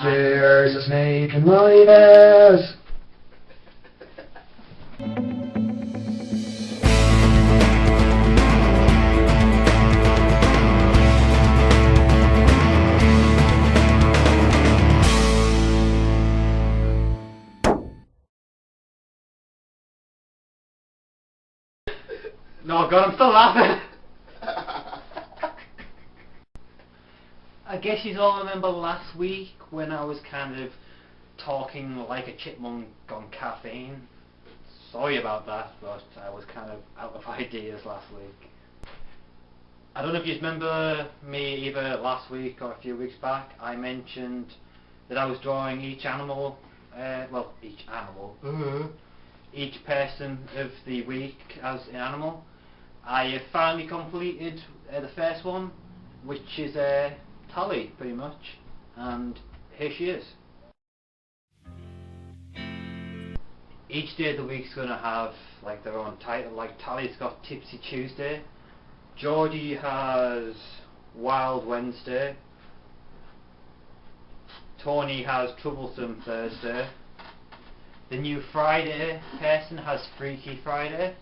There's a snake in my nose. No, God, I'm still laughing. I guess you all remember last week when I was kind of talking like a chipmunk on caffeine. Sorry about that, but I was kind of out of ideas last week. I don't know if you remember me either last week or a few weeks back. I mentioned that I was drawing each animal, each person of the week as an animal. I have finally completed the first one, which is Tally, pretty much, and here she is. Each day of the week's going to have like their own title. Like Tally's got Tipsy Tuesday, Geordie has Wild Wednesday, Tony has Troublesome Thursday, the new Friday person has Freaky Friday,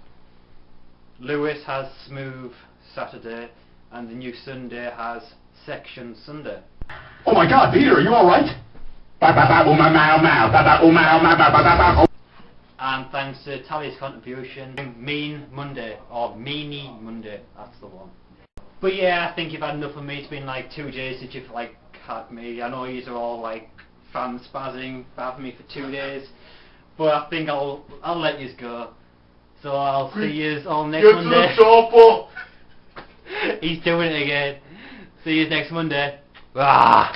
Lewis has Smooth Saturday, and the new Sunday has Section Sunday. Oh my God, Peter, are you alright? And thanks to Tally's contribution, Mean Monday, or Meanie Monday, that's the one. But yeah, I think you've had enough of me. It's been like 2 days since you've like had me. I know yous are all like fan spazzing about me for 2 days, but I think I'll let yous go. So I'll see yous all next Monday. He's doing it again. See you next Monday. Ah.